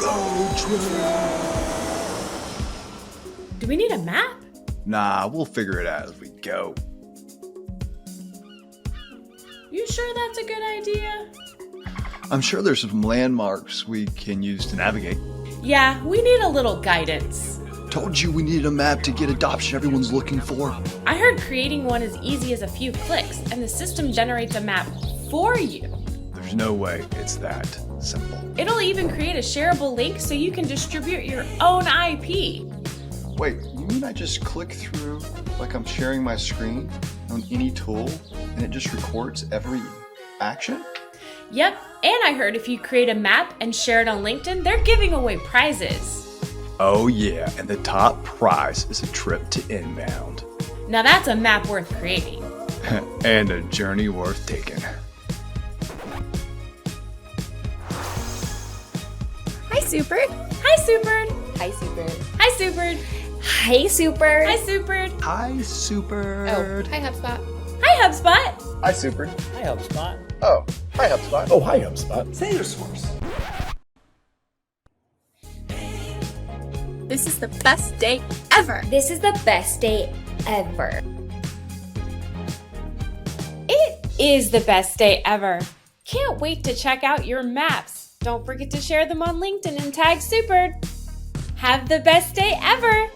Road trip. Do we need a map? Nah, we'll figure it out as we go. You sure that's a good idea? I'm sure there's some landmarks we can use to navigate. Yeah, we need a little guidance. Told you we needed a map to get adoption everyone's looking for. I heard creating one is easy as a few clicks, and the system generates a map for you. There's no way it's that simple. It'll even create a shareable link so you can distribute your own IP. Wait, you mean I just click through like I'm sharing my screen on any tool and it just records every action? Yep, and I heard if you create a map and share it on LinkedIn, they're giving away prizes. Oh yeah, and the top prize is a trip to Inbound. Now that's a map worth creating. And a journey worth taking. Hi, Super. Hi, Superd. Hi, Super. Hi, Superd. Hi, Super. Hi, Superd. Hi, Super. Oh, hi, HubSpot. Hi, HubSpot. Hi, Super. Hi, HubSpot. Oh, hi, HubSpot. Oh, hi, HubSpot. Salesforce. This is the best day ever. This is the best day ever. It is the best day ever. Can't wait to check out your maps. Don't forget to share them on LinkedIn and tag Superd. Have the best day ever.